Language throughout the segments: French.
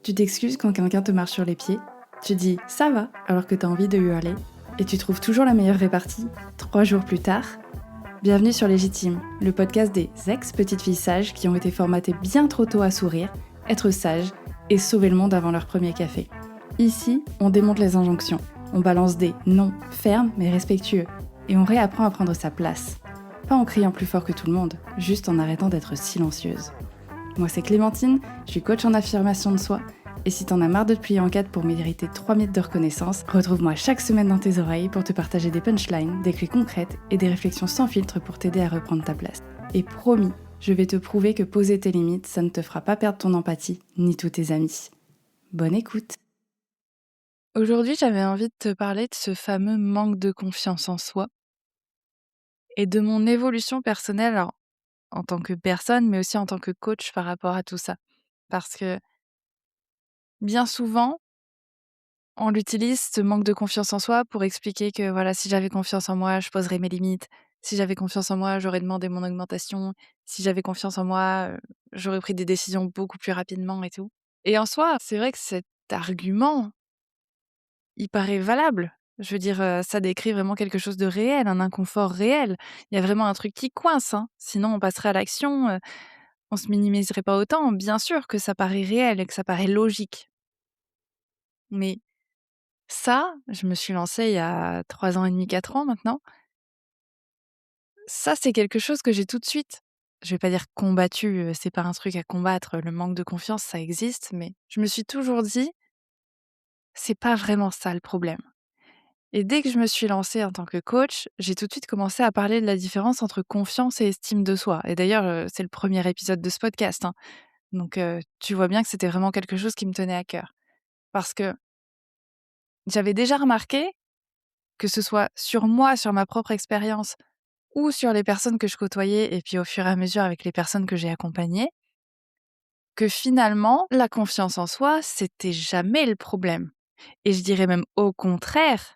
Tu t'excuses quand quelqu'un te marche sur les pieds, tu dis ça va alors que t'as envie de hurler, et tu trouves toujours la meilleure répartie 3 jours plus tard. Bienvenue sur Légitime, le podcast des ex-petites filles sages qui ont été formatées bien trop tôt à sourire, être sages et sauver le monde avant leur premier café. Ici, on démonte les injonctions, on balance des non fermes mais respectueux, et on réapprend à prendre sa place. Pas en criant plus fort que tout le monde, juste en arrêtant d'être silencieuse. Moi c'est Clémentine, je suis coach en affirmation de soi, et si t'en as marre de te plier en quatre pour mériter 3 minutes de reconnaissance, retrouve-moi chaque semaine dans tes oreilles pour te partager des punchlines, des clés concrètes et des réflexions sans filtre pour t'aider à reprendre ta place. Et promis, je vais te prouver que poser tes limites, ça ne te fera pas perdre ton empathie, ni tous tes amis. Bonne écoute. Aujourd'hui, j'avais envie de te parler de ce fameux manque de confiance en soi et de mon évolution personnelle, alors, en tant que personne, mais aussi en tant que coach par rapport à tout ça. Parce que bien souvent, on l'utilise, ce manque de confiance en soi, pour expliquer que voilà, si j'avais confiance en moi, je poserais mes limites. Si j'avais confiance en moi, j'aurais demandé mon augmentation. Si j'avais confiance en moi, j'aurais pris des décisions beaucoup plus rapidement et tout. Et en soi, c'est vrai que cet argument, il paraît valable. Je veux dire, ça décrit vraiment quelque chose de réel, un inconfort réel. Il y a vraiment un truc qui coince, hein. Sinon on passerait à l'action, on se minimiserait pas autant. Bien sûr que ça paraît réel et que ça paraît logique. Mais ça, je me suis lancée il y a 3 ans et demi, 4 ans maintenant. Ça, c'est quelque chose que j'ai tout de suite, je vais pas dire combattu, c'est pas un truc à combattre, le manque de confiance, ça existe, mais je me suis toujours dit: «C'est pas vraiment ça le problème». Et dès que je me suis lancée en tant que coach, j'ai tout de suite commencé à parler de la différence entre confiance et estime de soi. Et d'ailleurs, c'est le premier épisode de ce podcast, hein. Donc tu vois bien que c'était vraiment quelque chose qui me tenait à cœur. Parce que j'avais déjà remarqué, que ce soit sur moi, sur ma propre expérience ou sur les personnes que je côtoyais et puis au fur et à mesure avec les personnes que j'ai accompagnées, que finalement, la confiance en soi, c'était jamais le problème. Et je dirais même au contraire,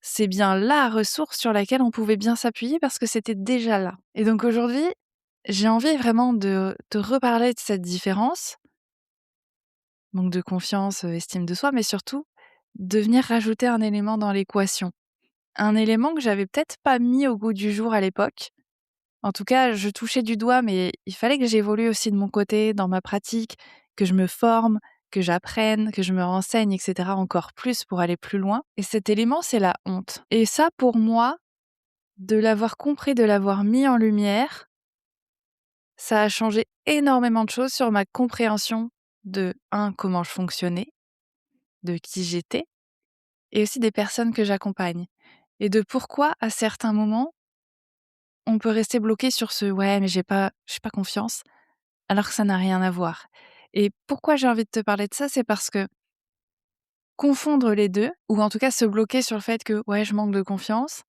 c'est bien la ressource sur laquelle on pouvait bien s'appuyer parce que c'était déjà là. Et donc aujourd'hui, j'ai envie vraiment de te reparler de cette différence, manque de confiance, estime de soi, mais surtout de venir rajouter un élément dans l'équation. Un élément que j'avais peut-être pas mis au goût du jour à l'époque. En tout cas, je touchais du doigt, mais il fallait que j'évolue aussi de mon côté dans ma pratique, que je me forme, que j'apprenne, que je me renseigne, et cetera encore plus pour aller plus loin. Et cet élément, c'est la honte. Et ça, pour moi, de l'avoir compris, de l'avoir mis en lumière, ça a changé énormément de choses sur ma compréhension de comment je fonctionnais, de qui j'étais, et aussi des personnes que j'accompagne. Et de pourquoi, à certains moments, on peut rester bloqué sur ce «ouais, mais j'ai pas confiance», alors que ça n'a rien à voir. Et pourquoi j'ai envie de te parler de ça, c'est parce que confondre les 2, ou en tout cas se bloquer sur le fait que «ouais, je manque de confiance»,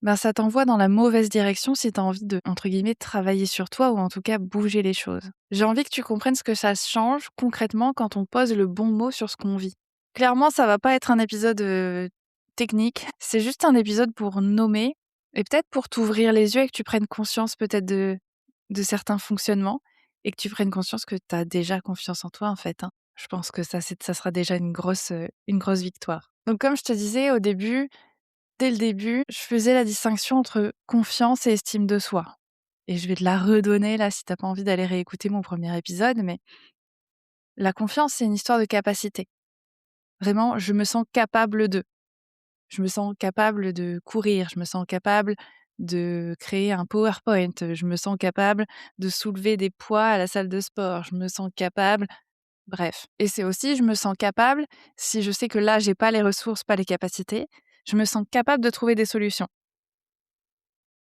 ben, ça t'envoie dans la mauvaise direction si tu as envie de, entre guillemets, «travailler sur toi» ou en tout cas bouger les choses. J'ai envie que tu comprennes ce que ça change concrètement quand on pose le bon mot sur ce qu'on vit. Clairement, ça va pas être un épisode, technique, c'est juste un épisode pour nommer et peut-être pour t'ouvrir les yeux et que tu prennes conscience peut-être de certains fonctionnements et que tu prennes conscience que tu as déjà confiance en toi, en fait, hein. Je pense que ça sera déjà une grosse victoire. Donc comme je te disais au début, dès le début, je faisais la distinction entre confiance et estime de soi. Et je vais te la redonner là si tu pas envie d'aller réécouter mon premier épisode, mais la confiance, c'est une histoire de capacité. Vraiment, je me sens capable de. Je me sens capable de courir, je me sens capable de créer un PowerPoint, je me sens capable de soulever des poids à la salle de sport, je me sens capable, bref. Et c'est aussi, je me sens capable, si je sais que là, j'ai pas les ressources, pas les capacités, je me sens capable de trouver des solutions.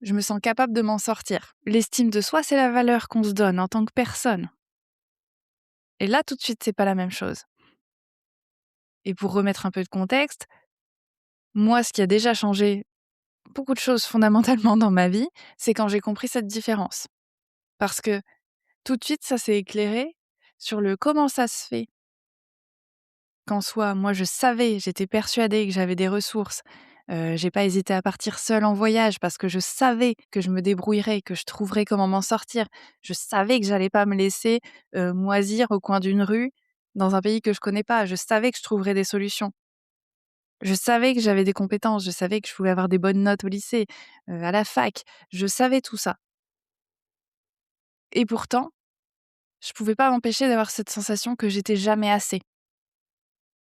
Je me sens capable de m'en sortir. L'estime de soi, c'est la valeur qu'on se donne en tant que personne. Et là, tout de suite, c'est pas la même chose. Et pour remettre un peu de contexte, moi, ce qui a déjà changé beaucoup de choses fondamentalement dans ma vie, c'est quand j'ai compris cette différence. Parce que tout de suite, ça s'est éclairé sur le comment ça se fait qu'en soi, moi je savais, j'étais persuadée que j'avais des ressources, J'ai pas hésité à partir seule en voyage parce que je savais que je me débrouillerais, que je trouverais comment m'en sortir. Je savais que j'allais pas me laisser, moisir au coin d'une rue dans un pays que je connais pas. Je savais que je trouverais des solutions. Je savais que j'avais des compétences, je savais que je pouvais avoir des bonnes notes au lycée, à la fac. Je savais tout ça et pourtant, je pouvais pas m'empêcher d'avoir cette sensation que j'étais jamais assez.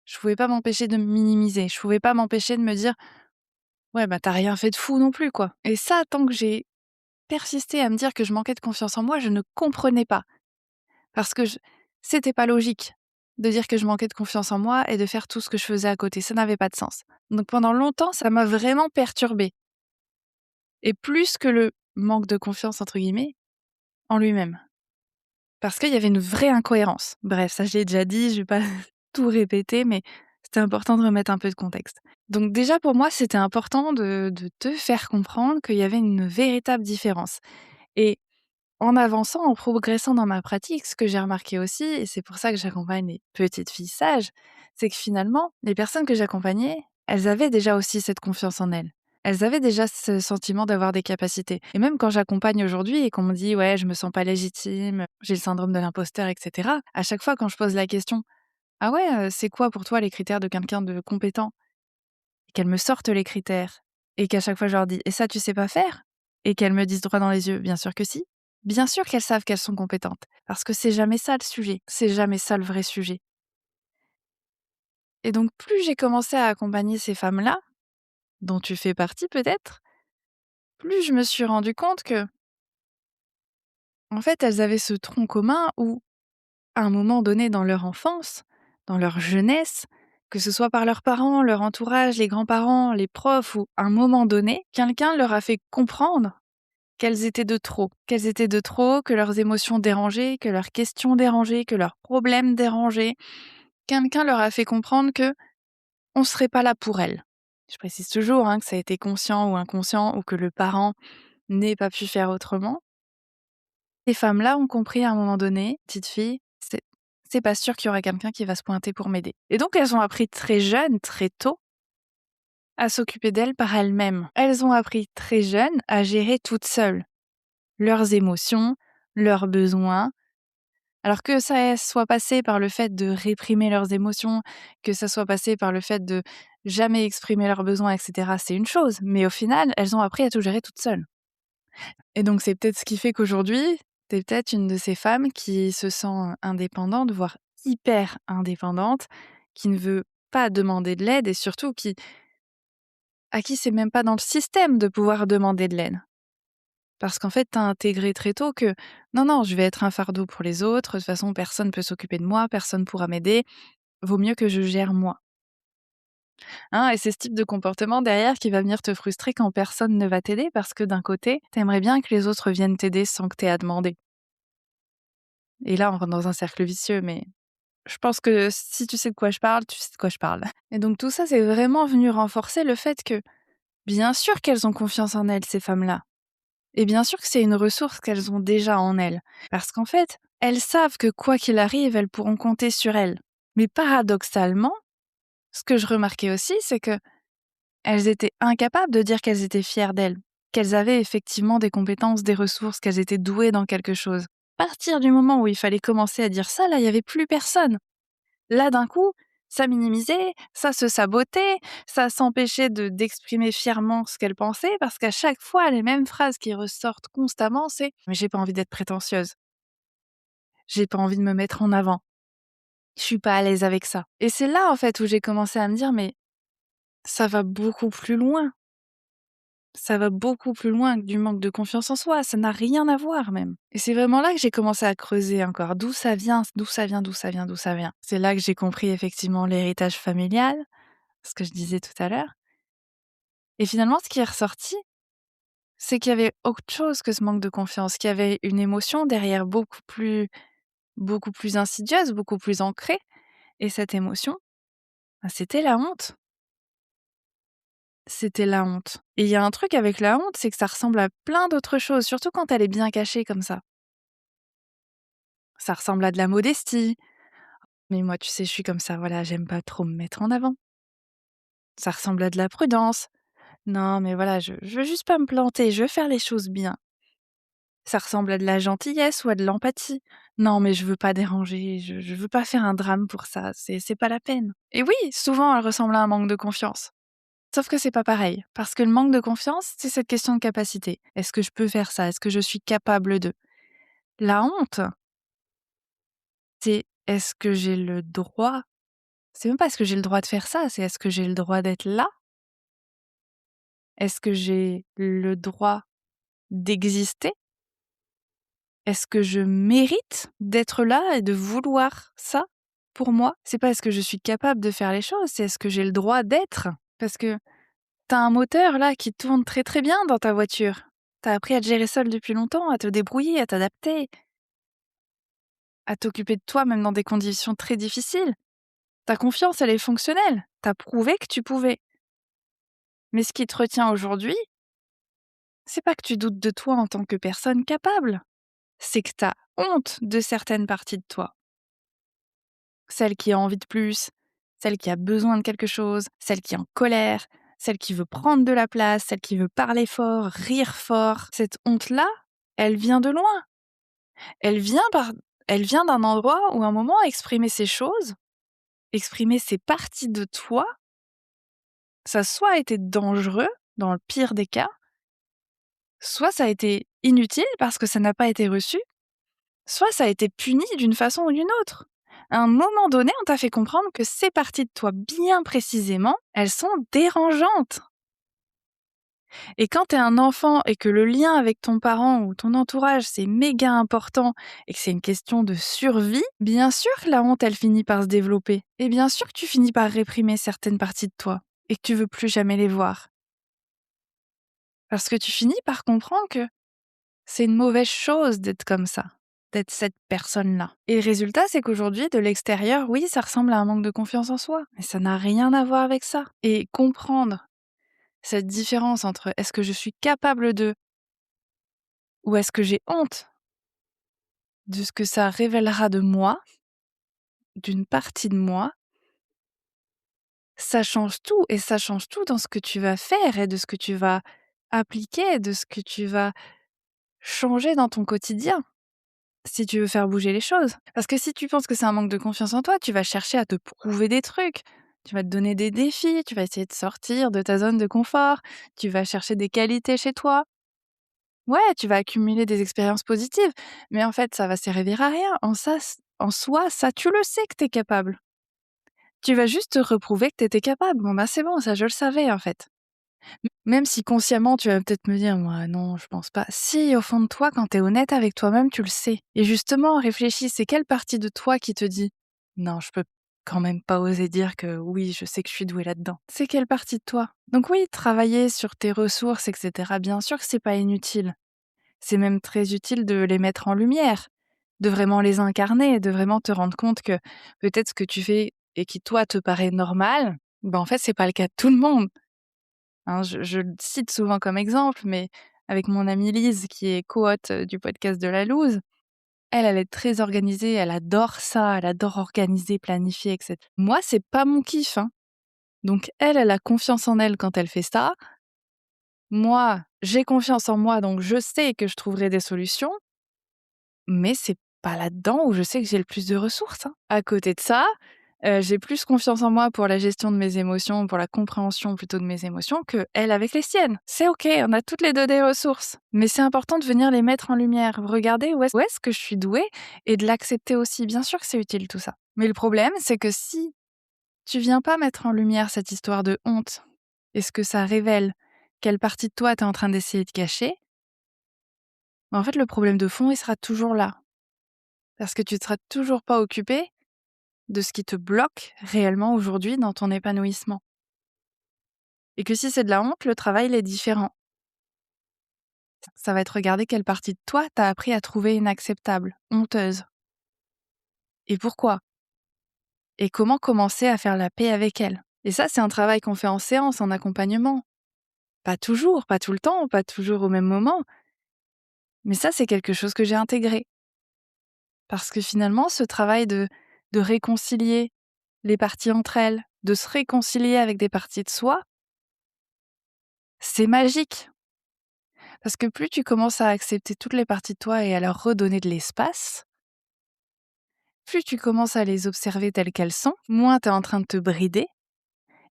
Je pouvais pas m'empêcher de me minimiser. Je pouvais pas m'empêcher de me dire: «Ouais, bah, tu rien fait de fou non plus, quoi» et ça, tant que j'ai persisté à me dire que je manquais de confiance en moi, je ne comprenais pas. Parce que c'était pas logique de dire que je manquais de confiance en moi et de faire tout ce que je faisais à côté. Ça n'avait pas de sens. Donc pendant longtemps, ça m'a vraiment perturbée et plus que le «manque de confiance» entre guillemets, en lui-même. Parce qu'il y avait une vraie incohérence. Bref, ça je l'ai déjà dit, je vais pas tout répéter, mais c'était important de remettre un peu de contexte. Donc déjà pour moi, c'était important de te faire comprendre qu'il y avait une véritable différence et en avançant, en progressant dans ma pratique, ce que j'ai remarqué aussi, et c'est pour ça que j'accompagne les petites filles sages, c'est que finalement, les personnes que j'accompagnais, elles avaient déjà aussi cette confiance en elles. Elles avaient déjà ce sentiment d'avoir des capacités. Et même quand j'accompagne aujourd'hui et qu'on me dit ouais, je me sens pas légitime, j'ai le syndrome de l'imposteur, etc. À chaque fois, quand je pose la question, ah ouais, c'est quoi pour toi les critères de quelqu'un de compétent? Et qu'elles me sortent les critères et qu'à chaque fois je leur dis: «Et ça tu sais pas faire?» et qu'elles me disent droit dans les yeux: «Bien sûr que si». Bien sûr qu'elles savent qu'elles sont compétentes, parce que c'est jamais ça le sujet, c'est jamais ça le vrai sujet. Et donc plus j'ai commencé à accompagner ces femmes-là, dont tu fais partie peut-être, plus je me suis rendu compte que, en fait, elles avaient ce tronc commun où, à un moment donné dans leur enfance, dans leur jeunesse, que ce soit par leurs parents, leur entourage, les grands-parents, les profs ou à un moment donné, quelqu'un leur a fait comprendre qu'elles étaient de trop, que leurs émotions dérangeaient, que leurs questions dérangeaient, que leurs problèmes dérangeaient. Quelqu'un leur a fait comprendre que on serait pas là pour elles. Je précise toujours, hein, que ça a été conscient ou inconscient ou que le parent n'ait pas pu faire autrement. Ces femmes-là ont compris à un moment donné, petite fille, c'est pas sûr qu'il y aura quelqu'un qui va se pointer pour m'aider. Et donc elles ont appris très jeunes, très tôt, à s'occuper d'elles par elles-mêmes. Elles ont appris très jeunes à gérer toutes seules leurs émotions, leurs besoins. Alors que ça soit passé par le fait de réprimer leurs émotions, que ça soit passé par le fait de jamais exprimer leurs besoins, et cetera, c'est une chose, mais au final, elles ont appris à tout gérer toutes seules. Et donc c'est peut-être ce qui fait qu'aujourd'hui, tu es peut-être une de ces femmes qui se sent indépendante, voire hyper indépendante, qui ne veut pas demander de l'aide et surtout à qui c'est même pas dans le système de pouvoir demander de l'aide. Parce qu'en fait, tu as intégré très tôt que non, non, je vais être un fardeau pour les autres, de toute façon, personne ne peut s'occuper de moi, personne pourra m'aider, vaut mieux que je gère moi. Hein, et c'est ce type de comportement derrière qui va venir te frustrer quand personne ne va t'aider parce que d'un côté, tu aimerais bien que les autres viennent t'aider sans que tu aies à demander. Et là, on rentre dans un cercle vicieux, mais je pense que si tu sais de quoi je parle, tu sais de quoi je parle. Et donc tout ça, c'est vraiment venu renforcer le fait que, bien sûr qu'elles ont confiance en elles, ces femmes-là. Et bien sûr que c'est une ressource qu'elles ont déjà en elles. Parce qu'en fait, elles savent que quoi qu'il arrive, elles pourront compter sur elles. Mais paradoxalement, ce que je remarquais aussi, c'est que elles étaient incapables de dire qu'elles étaient fières d'elles, qu'elles avaient effectivement des compétences, des ressources, qu'elles étaient douées dans quelque chose. À partir du moment où il fallait commencer à dire ça, là, il y avait plus personne. Là, d'un coup, ça minimisait, ça se sabotait, ça s'empêchait d'exprimer fièrement ce qu'elle pensait parce qu'à chaque fois, les mêmes phrases qui ressortent constamment, c'est: «Mais j'ai pas envie d'être prétentieuse, j'ai pas envie de me mettre en avant, je suis pas à l'aise avec ça» et c'est là, en fait, où j'ai commencé à me dire: «Mais ça va beaucoup plus loin, ça va beaucoup plus loin que du manque de confiance en soi, ça n'a rien à voir même» et c'est vraiment là que j'ai commencé à creuser encore d'où ça vient, d'où ça vient, d'où ça vient, d'où ça vient. C'est là que j'ai compris effectivement l'héritage familial, ce que je disais tout à l'heure. Et finalement, ce qui est ressorti, c'est qu'il y avait autre chose que ce manque de confiance, qu'il y avait une émotion derrière beaucoup plus insidieuse, beaucoup plus ancrée. Et cette émotion, bah, c'était la honte. C'était la honte. Et il y a un truc avec la honte, c'est que ça ressemble à plein d'autres choses, surtout quand elle est bien cachée comme ça. Ça ressemble à de la modestie. Mais moi, tu sais, je suis comme ça, voilà, j'aime pas trop me mettre en avant. Ça ressemble à de la prudence. Non, mais voilà, je veux juste pas me planter, je veux faire les choses bien. Ça ressemble à de la gentillesse ou à de l'empathie. Non, mais je veux pas déranger, je veux pas faire un drame pour ça, c'est pas la peine. Et oui, souvent elle ressemble à un manque de confiance. Sauf que c'est pas pareil, parce que le manque de confiance, c'est cette question de capacité. Est-ce que je peux faire ça? Est-ce que je suis capable de? La honte, c'est est-ce que j'ai le droit? C'est même pas est-ce que j'ai le droit de faire ça, c'est est-ce que j'ai le droit d'être là? Est-ce que j'ai le droit d'exister? Est-ce que je mérite d'être là et de vouloir ça pour moi? C'est pas est-ce que je suis capable de faire les choses, c'est est-ce que j'ai le droit d'être? Parce que tu as un moteur là qui tourne très, très bien dans ta voiture. Tu as appris à te gérer seule depuis longtemps, à te débrouiller, à t'adapter, à t'occuper de toi même dans des conditions très difficiles. Ta confiance, elle est fonctionnelle. Tu as prouvé que tu pouvais. Mais ce qui te retient aujourd'hui, c'est pas que tu doutes de toi en tant que personne capable, c'est que tu as honte de certaines parties de toi. Celle qui a envie de plus, celle qui a besoin de quelque chose, celle qui est en colère, celle qui veut prendre de la place, celle qui veut parler fort, rire fort. Cette honte-là, elle vient de loin. Elle vient par elle vient d'un endroit où à un moment exprimer ces choses, exprimer ces parties de toi, ça a soit été dangereux, dans le pire des cas, soit ça a été inutile parce que ça n'a pas été reçu, soit ça a été puni d'une façon ou d'une autre. À un moment donné, on t'a fait comprendre que ces parties de toi, bien précisément, elles sont dérangeantes. Et quand t'es un enfant et que le lien avec ton parent ou ton entourage, c'est méga important et que c'est une question de survie, bien sûr que la honte, elle finit par se développer. Et bien sûr que tu finis par réprimer certaines parties de toi et que tu veux plus jamais les voir. Parce que tu finis par comprendre que c'est une mauvaise chose d'être comme ça, d'être cette personne-là. Et le résultat, c'est qu'aujourd'hui, de l'extérieur, oui, ça ressemble à un manque de confiance en soi, mais ça n'a rien à voir avec ça. Et comprendre cette différence entre est-ce que je suis capable de ou est-ce que j'ai honte de ce que ça révélera de moi, d'une partie de moi, ça change tout et ça change tout dans ce que tu vas faire et de ce que tu vas appliquer, de ce que tu vas changer dans ton quotidien. Si tu veux faire bouger les choses. Parce que si tu penses que c'est un manque de confiance en toi, tu vas chercher à te prouver des trucs. Tu vas te donner des défis, tu vas essayer de sortir de ta zone de confort, tu vas chercher des qualités chez toi. Ouais, tu vas accumuler des expériences positives, mais en fait, ça va servir à rien. En soi, ça, tu le sais que t'es capable. Tu vas juste te reprouver que t'étais capable. Bon, bah c'est bon, ça, je le savais en fait. Même si consciemment, tu vas peut-être me dire: «Moi, non, je pense pas». Si, au fond de toi, quand tu es honnête avec toi-même, tu le sais. Et justement, réfléchis, c'est quelle partie de toi qui te dit: «Non, je peux quand même pas oser dire que oui, je sais que je suis douée là-dedans». C'est quelle partie de toi? Donc oui, travailler sur tes ressources et cetera, bien sûr que c'est pas inutile. C'est même très utile de les mettre en lumière, de vraiment les incarner, de vraiment te rendre compte que peut-être ce que tu fais et qui, toi, te paraît normal, ben, en fait, c'est pas le cas de tout le monde. Hein, je le cite souvent comme exemple, mais avec mon amie Lise qui est co-hôte, du podcast de La Loose, elle est très organisée, elle adore ça, elle adore organiser, planifier et cetera. Moi, c'est pas mon kiff, hein. Donc elle a confiance en elle quand elle fait ça. Moi, j'ai confiance en moi, donc je sais que je trouverai des solutions, mais c'est pas là-dedans où je sais que j'ai le plus de ressources, hein. À côté de ça, j'ai plus confiance en moi pour la gestion de mes émotions, pour la compréhension plutôt de mes émotions qu'elle avec les siennes. C'est OK, on a toutes les 2 des ressources, mais c'est important de venir les mettre en lumière. Regarder où est-ce que je suis douée et de l'accepter aussi. Bien sûr que c'est utile tout ça. Mais le problème, c'est que si tu viens pas mettre en lumière cette histoire de honte et ce que ça révèle, quelle partie de toi tu es en train d'essayer de cacher, en fait, le problème de fond, il sera toujours là. Parce que tu ne seras toujours pas occupé de ce qui te bloque réellement aujourd'hui dans ton épanouissement. Et que si c'est de la honte, le travail, il est différent. Ça va être regarder quelle partie de toi t'as appris à trouver inacceptable, honteuse. Et pourquoi? Et comment commencer à faire la paix avec elle. Et ça, c'est un travail qu'on fait en séance, en accompagnement. Pas toujours, pas tout le temps, pas toujours au même moment. Mais ça, c'est quelque chose que j'ai intégré. Parce que finalement, ce travail de réconcilier les parties entre elles, de se réconcilier avec des parties de soi, C'est magique parce que plus tu commences à accepter toutes les parties de toi et à leur redonner de l'espace, plus tu commences à les observer telles qu'elles sont, moins tu es en train de te brider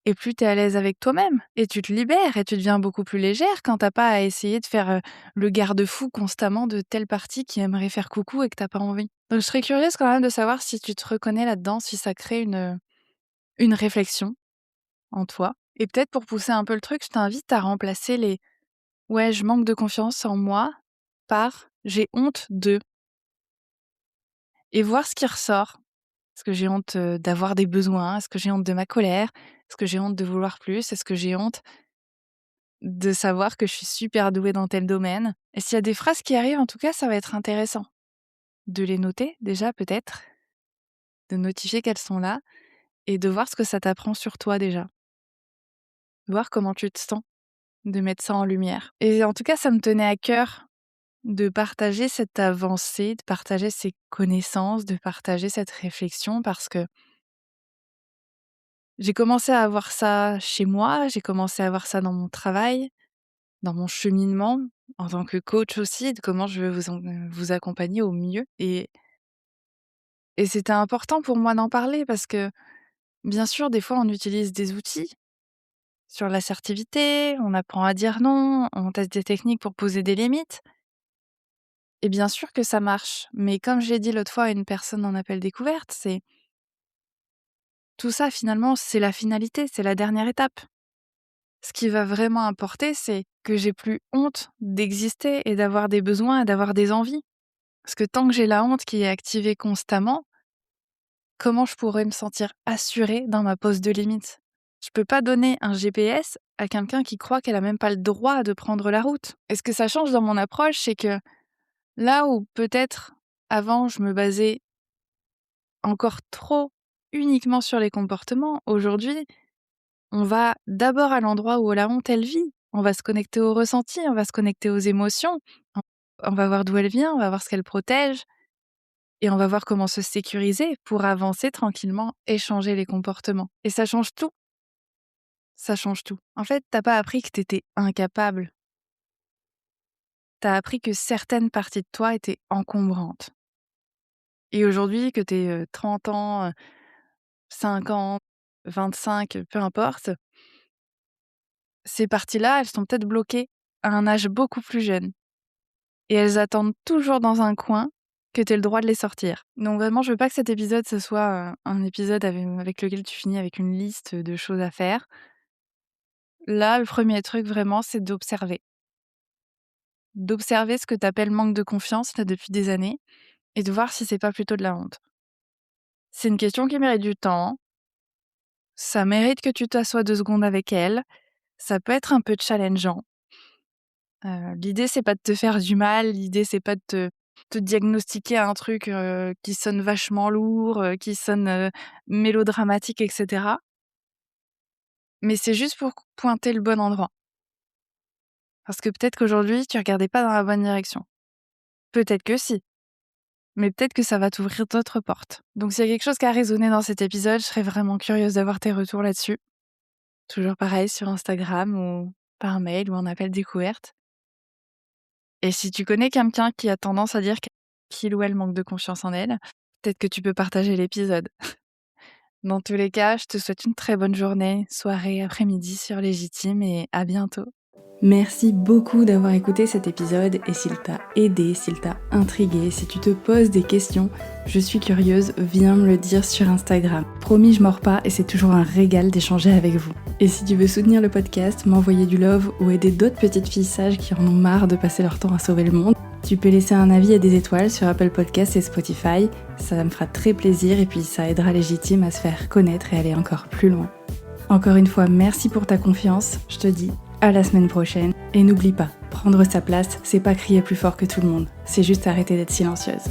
et plus tu es à l'aise avec toi-même et tu te libères et tu deviens beaucoup plus légère quand tu pas à essayer de faire, le garde-fou constamment de telle partie qui aimerait faire coucou et que tu pas envie. Donc je serais curieuse quand même de savoir si tu te reconnais là-dedans, si ça crée une réflexion en toi et peut-être pour pousser un peu le truc, je t'invite à remplacer les «ouais, je manque de confiance en moi» par «j'ai honte de» et voir ce qui ressort. Est-ce que j'ai honte, d'avoir des besoins? Est-ce que j'ai honte de ma colère? Est-ce que j'ai honte de vouloir plus? Est-ce que j'ai honte de savoir que je suis super douée dans tel domaine? Et s'il y a des phrases qui arrivent, en tout cas, ça va être intéressant de les noter déjà peut-être, de notifier qu'elles sont là et de voir ce que ça t'apprend sur toi déjà. Voir comment tu te sens, de mettre ça en lumière. Et en tout cas, ça me tenait à cœur de partager cette avancée, de partager ces connaissances, de partager cette réflexion parce que j'ai commencé à avoir ça chez moi, j'ai commencé à avoir ça dans mon travail, dans mon cheminement en tant que coach aussi, de comment je veux vous accompagner au mieux et c'était important pour moi d'en parler parce que, bien sûr, des fois, on utilise des outils sur l'assertivité, on apprend à dire non, on teste des techniques pour poser des limites et bien sûr que ça marche. Mais comme je l'ai dit l'autre fois à une personne en appel découverte, c'est tout ça finalement, c'est la finalité, c'est la dernière étape. Ce qui va vraiment importer, c'est que j'ai plus honte d'exister et d'avoir des besoins et d'avoir des envies. Parce que tant que j'ai la honte qui est activée constamment, comment je pourrais me sentir assurée dans ma pose de limite? Je peux pas donner un GPS à quelqu'un qui croit qu'elle a même pas le droit de prendre la route. Et ce que ça change dans mon approche, c'est que là où peut-être avant je me basais encore trop uniquement sur les comportements, aujourd'hui, on va d'abord à l'endroit où la honte, elle vit. On va se connecter au ressenti, on va se connecter aux émotions. On va voir d'où elle vient, on va voir ce qu'elle protège et on va voir comment se sécuriser pour avancer tranquillement et changer les comportements. Et ça change tout, ça change tout. En fait, tu pas appris que tu étais incapable. Tu as appris que certaines parties de toi étaient encombrantes. Et aujourd'hui, que tu aies 30 ans, 5 ans, 25, peu importe, ces parties-là, elles sont peut-être bloquées à un âge beaucoup plus jeune. Et elles attendent toujours dans un coin que tu aies le droit de les sortir. Donc vraiment, je veux pas que cet épisode, ce soit, un épisode avec lequel tu finis avec une liste de choses à faire. Là, le premier truc vraiment, c'est d'observer. D'observer ce que tu appelles manque de confiance, là, depuis des années et de voir si c'est pas plutôt de la honte. C'est une question qui mérite du temps, ça mérite que tu t'assoies 2 secondes avec elle, ça peut être un peu challengeant. L'idée, c'est pas de te faire du mal, l'idée, c'est pas de te diagnostiquer un truc, qui sonne vachement lourd, qui sonne, mélodramatique et cetera. Mais c'est juste pour pointer le bon endroit. Parce que peut-être qu'aujourd'hui, tu regardais pas dans la bonne direction. Peut-être que si, mais peut-être que ça va t'ouvrir d'autres portes. Donc s'il y a quelque chose qui a résonné dans cet épisode, je serais vraiment curieuse d'avoir tes retours là-dessus. Toujours pareil sur Instagram ou par mail ou en appel découverte. Et si tu connais quelqu'un qui a tendance à dire qu'il ou elle manque de confiance en elle, peut-être que tu peux partager l'épisode. Dans tous les cas, je te souhaite une très bonne journée, soirée, après-midi sur Légitime et à bientôt. Merci beaucoup d'avoir écouté cet épisode et s'il t'a aidé, s'il t'a intrigué, si tu te poses des questions, je suis curieuse, viens me le dire sur Instagram. Promis, je mords pas et c'est toujours un régal d'échanger avec vous. Et si tu veux soutenir le podcast, m'envoyer du love ou aider d'autres petites filles sages qui en ont marre de passer leur temps à sauver le monde, tu peux laisser un avis et des étoiles sur Apple Podcasts et Spotify, ça me fera très plaisir et puis ça aidera Légitime à se faire connaître et aller encore plus loin. Encore une fois, merci pour ta confiance, je te dis à la semaine prochaine. Et n'oublie pas, prendre sa place, c'est pas crier plus fort que tout le monde, c'est juste arrêter d'être silencieuse.